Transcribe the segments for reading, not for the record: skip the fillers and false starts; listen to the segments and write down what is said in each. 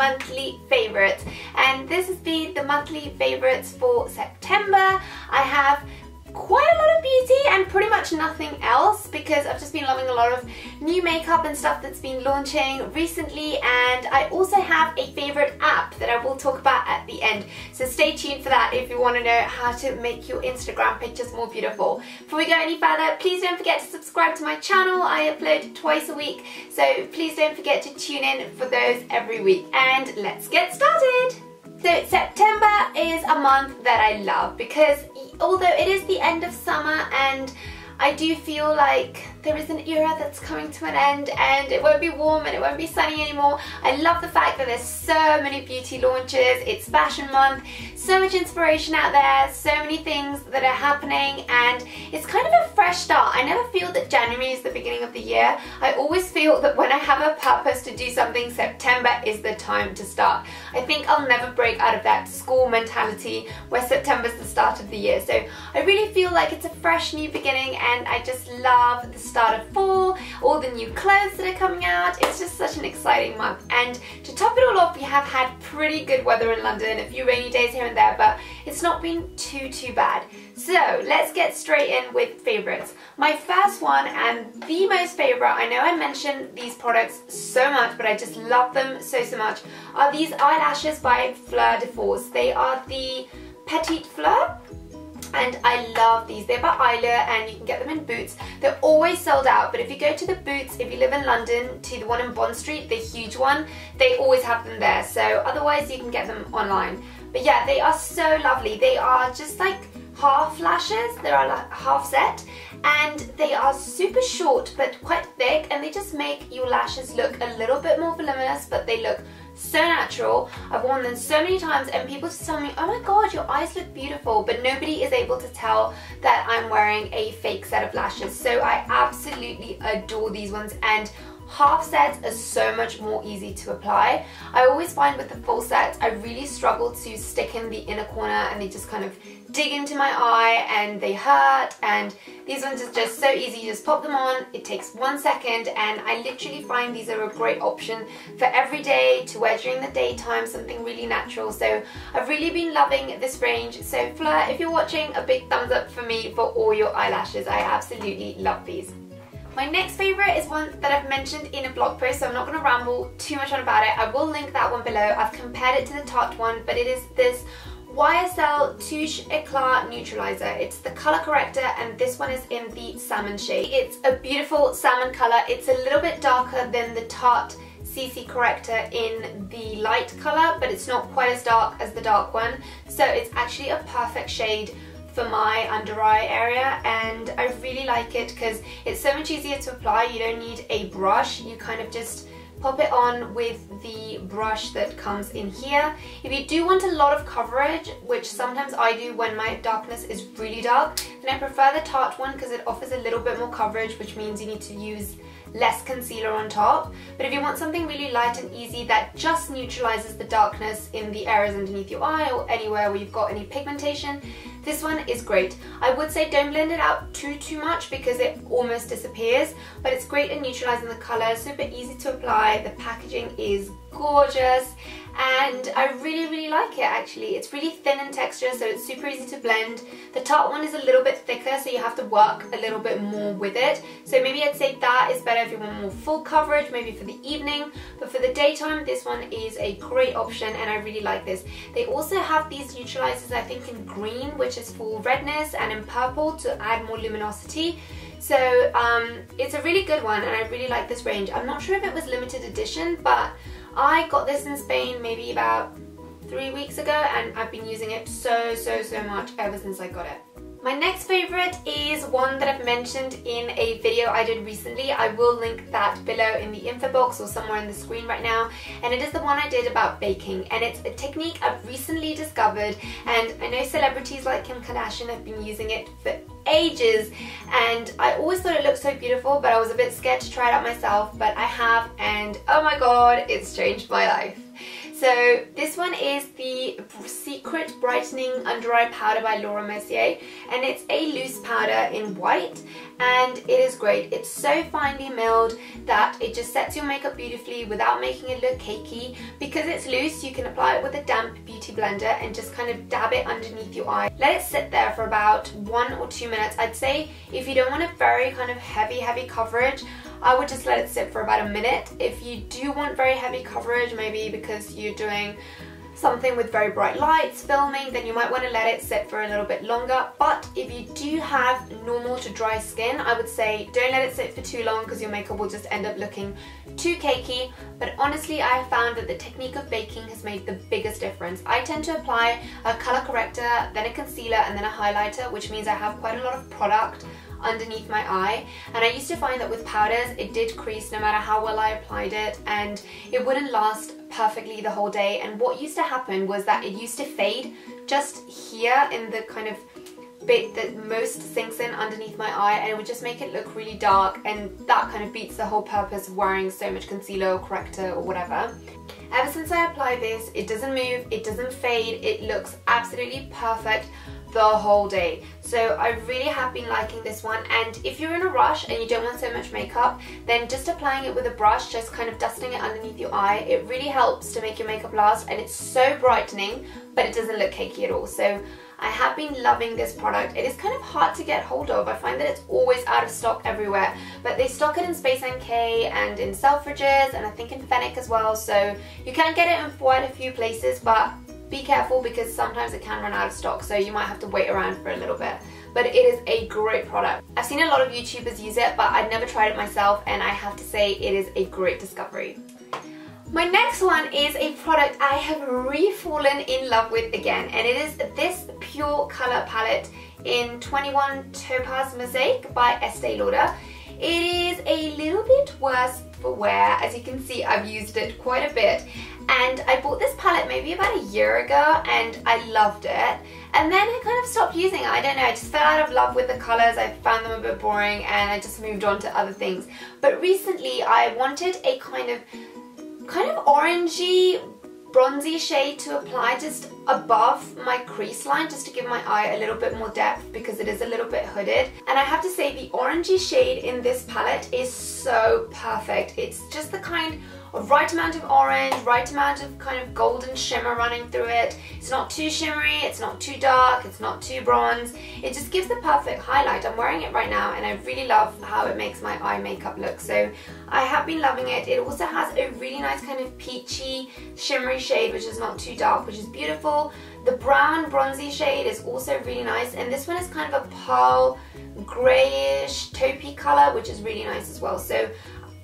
monthly favorites, and this has been the monthly favorites for September. I have quite a lot of beauty and pretty much nothing else because I've just been loving a lot of new makeup and stuff that's been launching recently, and I also have a favorite app that I will talk about at the end, so stay tuned for that if you want to know how to make your Instagram pictures more beautiful. Before we go any further, please don't forget to subscribe to my channel. I upload twice a week, so please don't forget to tune in for those every week, and let's get started. So September is a month that I love because although it is the end of summer and I do feel like there is an era that's coming to an end and it won't be warm and it won't be sunny anymore, I love the fact that there's so many beauty launches. It's fashion month, so much inspiration out there, so many things that are happening, and it's kind of a fresh start. I never feel that January is the beginning of the year. I always feel that when I have a purpose to do something, September is the time to start. I think I'll never break out of that school mentality where September is the start of the year. So I really feel like it's a fresh new beginning, and I just love the start of fall, all the new clothes that are coming out. It's just such an exciting month, and to top it all off, we have had pretty good weather in London, a few rainy days here and there, but it's not been too bad. So let's get straight in with favorites. My first one and the most favorite, I know I mentioned these products so much, but I just love them so much, are these eyelashes by Fleur de Force. They are the Petite Fleur, and I love these. They're by Ysl, and you can get them in Boots. They're always sold out, but if you go to the Boots, if you live in London, to the one in Bond Street, the huge one, they always have them there. So otherwise you can get them online. But yeah, they are so lovely. They are just like half lashes. They are like half set, and they are super short but quite thick, and they just make your lashes look a little bit more voluminous, but they look so natural. I've worn them so many times and people just tell me, oh my god, your eyes look beautiful, but nobody is able to tell that I'm wearing a fake set of lashes. So I absolutely adore these ones, and half sets are so much more easy to apply. I always find with the full sets I really struggle to stick in the inner corner, and they just kind of dig into my eye and they hurt, and these ones are just so easy. You just pop them on, it takes 1 second, and I literally find these are a great option for every day, to wear during the daytime, something really natural. So I've really been loving this range. So Fleur, if you're watching, a big thumbs up for me for all your eyelashes. I absolutely love these. My next favourite is one that I've mentioned in a blog post, so I'm not going to ramble too much on about it. I will link that one below. I've compared it to the Tarte one, but it is this Ysl Touche Eclat neutralizer. It's the Color Corrector, and this one is in the salmon shade. It's a beautiful salmon colour. It's a little bit darker than the Tarte CC Corrector in the light colour, but it's not quite as dark as the dark one. So it's actually a perfect shade for my under eye area, and I really like it because it's so much easier to apply. You don't need a brush. You kind of just pop it on with the brush that comes in here. If you do want a lot of coverage, which sometimes I do when my darkness is really dark, then I prefer the Tarte one because it offers a little bit more coverage, which means you need to use less concealer on top. But if you want something really light and easy that just neutralizes the darkness in the areas underneath your eye or anywhere where you've got any pigmentation, this one is great. I would say don't blend it out too much because it almost disappears, but it's great at neutralizing the color, super easy to apply. The packaging is gorgeous, and I really like it actually. It's really thin in texture, so it's super easy to blend. The Tarte one is a little bit thicker, so you have to work a little bit more with it. So maybe I'd say that is better if you want more full coverage, maybe for the evening, but for the daytime this one is a great option, and I really like this. They also have these neutralizers, I think in green, which is for redness, and in purple to add more luminosity. So it's a really good one, and I really like this range. I'm not sure if it was limited edition, but I got this in Spain maybe about 3 weeks ago, and I've been using it so much ever since I got it. My next favourite is one that I've mentioned in a video I did recently. I will link that below in the info box or somewhere on the screen right now, and it is the one I did about baking, and it's a technique I've recently discovered, and I know celebrities like Kim Kardashian have been using it for ages, and I always thought it looked so beautiful, but I was a bit scared to try it out myself, but I have, and oh my god, it's changed my life. So this one is the Secret Brightening Under Eye Powder by Mercier, and it's a loose powder in white, and it is great. It's so finely milled that it just sets your makeup beautifully without making it look cakey. Because it's loose, you can apply it with a damp beauty blender and just kind of dab it underneath your eye. Let it sit there for about 1 or 2 minutes. I'd say if you don't want a very kind of heavy coverage, I would just let it sit for about a minute. If you do want very heavy coverage, maybe because you're doing something with very bright lights, filming, then you might want to let it sit for a little bit longer. But if you do have normal to dry skin, I would say don't let it sit for too long because your makeup will just end up looking too cakey. But honestly, I have found that the technique of baking has made the biggest difference. I tend to apply a color corrector, then a concealer, and then a highlighter, which means I have quite a lot of product underneath my eye, and I used to find that with powders it did crease no matter how well I applied it, and it wouldn't last perfectly the whole day. And what used to happen was that it used to fade just here in the kind of bit that most sinks in underneath my eye, and it would just make it look really dark, and that kind of beats the whole purpose of wearing so much concealer or corrector or whatever. Ever since I applied this, it doesn't move, it doesn't fade, it looks absolutely perfect the whole day. So I really have been liking this one, and if you're in a rush and you don't want so much makeup, then just applying it with a brush, just kind of dusting it underneath your eye, it really helps to make your makeup last, and it's so brightening, but it doesn't look cakey at all. So I have been loving this product. It is kind of hard to get hold of. I find that it's always out of stock everywhere, but they stock it in Space NK and in Selfridges, and I think in Fenwick as well, so you can get it in quite a few places, but be careful because sometimes it can run out of stock, so you might have to wait around for a little bit. But it is a great product. I've seen a lot of YouTubers use it, but I've never tried it myself, and I have to say it is a great discovery. My next one is a product I have re-fallen in love with again, and it is this Pure Color palette in 21 Topaz Mosaic by Estee Lauder. It is a little bit worse for wear. As you can see, I've used it quite a bit, and I bought this palette maybe about a year ago and I loved it, and then I kind of stopped using it. I don't know, I just fell out of love with the colours, I found them a bit boring, and I just moved on to other things. But recently I wanted a kind of orangey, bronzy shade to apply just above my crease line, just to give my eye a little bit more depth because it is a little bit hooded. And I have to say the orangey shade in this palette is so perfect. It's just the kind of right amount of orange, right amount of kind of golden shimmer running through it. It's not too shimmery, it's not too dark, it's not too bronze. It just gives the perfect highlight. I'm wearing it right now and I really love how it makes my eye makeup look. So I have been loving it. It also has a really nice kind of peachy, shimmery shade, which is not too dark, which is beautiful. The brown bronzy shade is also really nice, and this one is kind of a pearl grayish taupey color, which is really nice as well. So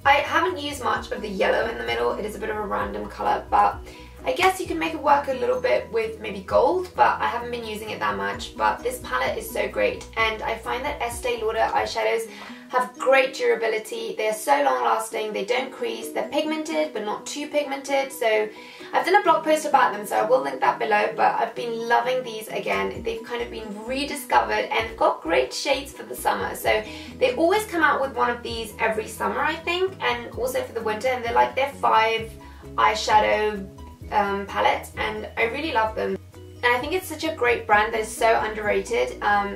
I haven't used much of the yellow in the middle. It is a bit of a random color, but I guess you can make it work a little bit with maybe gold, but I haven't been using it that much. But this palette is so great, and I find that Estee Lauder eyeshadows have great durability. They're so long lasting, they don't crease, they're pigmented but not too pigmented. So I've done a blog post about them, so I will link that below, but I've been loving these again. They've kind of been rediscovered and got great shades for the summer. So they always come out with one of these every summer, I think, and also for the winter, and they're like their 5 eyeshadow palettes, and I really love them. And I think it's such a great brand that is so underrated.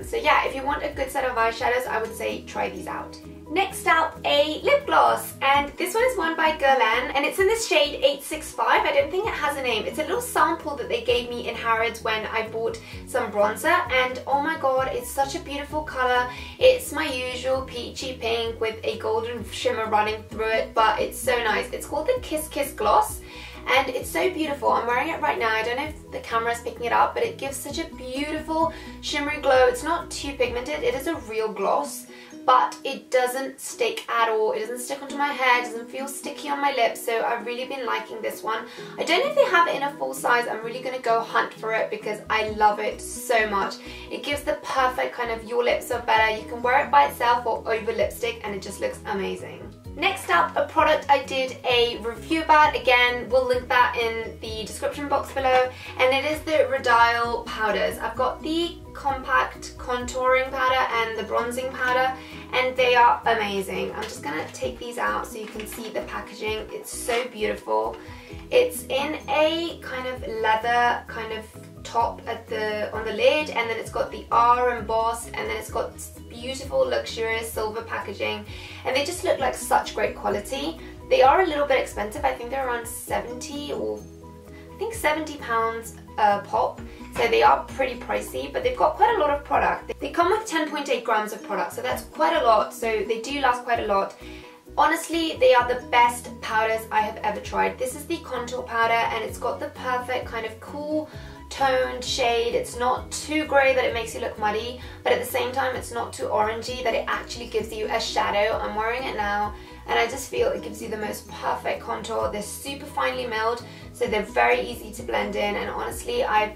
So yeah, if you want a good set of eyeshadows, I would say try these out. Next up, a lip gloss, and this one is one by Guerlain, and it's in this shade 865. I don't think it has a name. It's a little sample that they gave me in Harrods when I bought some bronzer, and oh my god, it's such a beautiful color. It's my usual peachy pink with a golden shimmer running through it, but it's so nice. It's called the Kiss Kiss Gloss, and it's so beautiful. I'm wearing it right now. I don't know if the camera is picking it up, but it gives such a beautiful shimmery glow. It's not too pigmented. It is a real gloss, but it doesn't stick at all. It doesn't stick onto my hair, it doesn't feel sticky on my lips, so I've really been liking this one. I don't know if they have it in a full size. I'm really going to go hunt for it because I love it so much. It gives the perfect kind of your lips are better. You can wear it by itself or over lipstick and it just looks amazing. Next up, a product I did a review about. Again, we'll link that in the description box below. And it is the Radial powders. I've got the compact contouring powder and the bronzing powder, and they are amazing. I'm just gonna take these out so you can see the packaging. It's so beautiful. It's in a kind of leather kind of top on the lid, and then it's got the R embossed, and then it's got beautiful luxurious silver packaging, and they just look like such great quality. They are a little bit expensive. I think they're around 70 or I think 70 pounds a pop, so they are pretty pricey, but they've got quite a lot of product. They come with 10.8 grams of product, so that's quite a lot, so they do last quite a lot. Honestly, they are the best powders I have ever tried. This is the contour powder, and it's got the perfect kind of cool toned shade. It's not too grey that it makes you look muddy, but at the same time it's not too orangey that it actually gives you a shadow. I'm wearing it now, and I just feel it gives you the most perfect contour. They're super finely milled, so they're very easy to blend in, and honestly, I've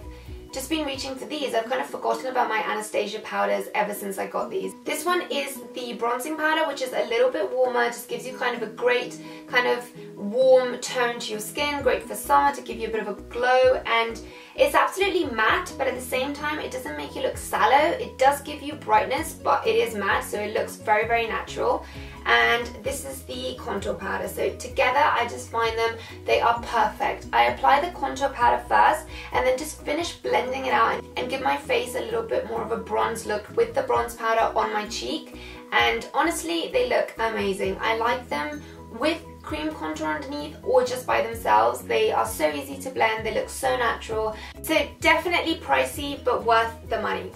just been reaching for these. I've kind of forgotten about my Anastasia powders ever since I got these. This one is the bronzing powder, which is a little bit warmer. It just gives you kind of a great kind of warm tone to your skin, great for summer to give you a bit of a glow, and it's absolutely matte, but at the same time it doesn't make you look sallow. It does give you brightness, but it is matte, so it looks very, very natural. And this is the contour powder, so together I just find them, they are perfect. I apply the contour powder first and then just finish blending it out and give my face a little bit more of a bronze look with the bronze powder on my cheek, and honestly they look amazing. I like them with cream contour underneath or just by themselves. They are so easy to blend, they look so natural, so definitely pricey but worth the money.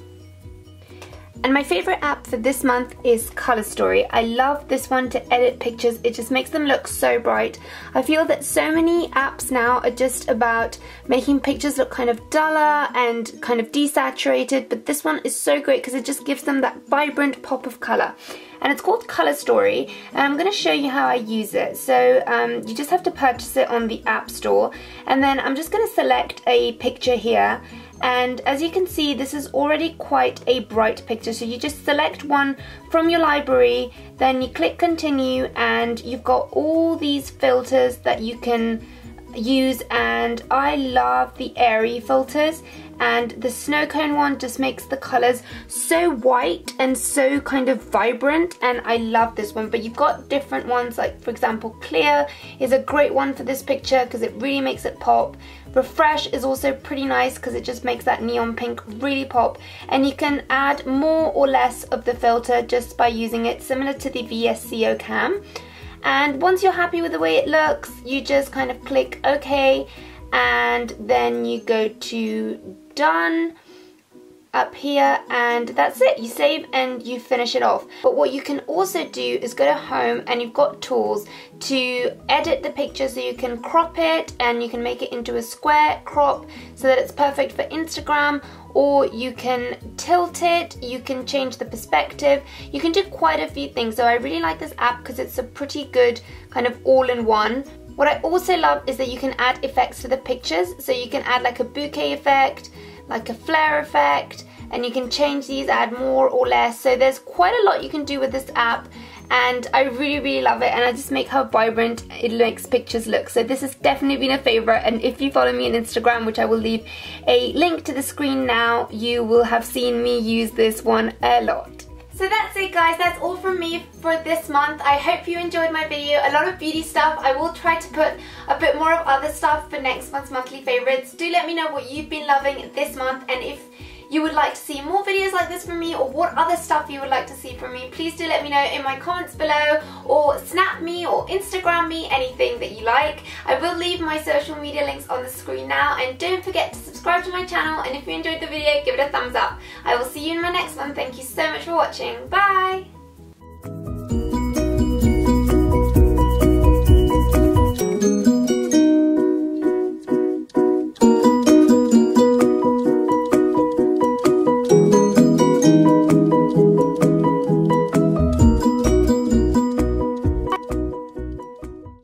And my favorite app for this month is Color Story. I love this one to edit pictures. It just makes them look so bright. I feel that so many apps now are just about making pictures look kind of duller and kind of desaturated, but this one is so great because it just gives them that vibrant pop of color. And it's called Color Story, and I'm going to show you how I use it. So you just have to purchase it on the App Store, and then I'm just going to select a picture here. And as you can see, this is already quite a bright picture, so you just select one from your library, then you click continue, and you've got all these filters that you can use, and I love the airy filters, and the snow cone one just makes the colors so white and so kind of vibrant, and I love this one. But you've got different ones, like for example clear is a great one for this picture because it really makes it pop. Refresh is also pretty nice because it just makes that neon pink really pop, and you can add more or less of the filter just by using it, similar to the VSCO cam. And once you're happy with the way it looks, you just kind of click OK, and then you go to done up here, and that's it. You save and you finish it off. But what you can also do is go to home, and you've got tools to edit the picture, so you can crop it and you can make it into a square crop so that it's perfect for Instagram, or you can tilt it, you can change the perspective, you can do quite a few things. So I really like this app because it's a pretty good kind of all-in-one. What I also love is that you can add effects to the pictures, so you can add like a bouquet effect, like a flare effect, and you can change these, add more or less. So there's quite a lot you can do with this app, and I really love it, and I just make how vibrant it makes pictures look. So this has definitely been a favorite, and if you follow me on Instagram, which I will leave a link to the screen now, you will have seen me use this one a lot. So that's it guys, that's all from me for this month. I hope you enjoyed my video. A lot of beauty stuff. I will try to put a bit more of other stuff for next month's monthly favorites. Do let me know what you've been loving this month, and if you would like to see more videos like this from me, or what other stuff you would like to see from me, please do let me know in my comments below, or snap me or Instagram me, anything that you like. I will leave my social media links on the screen now, and don't forget to subscribe to my channel, and if you enjoyed the video, give it a thumbs up. I will see you in my next one. Thank you so much for watching. Bye!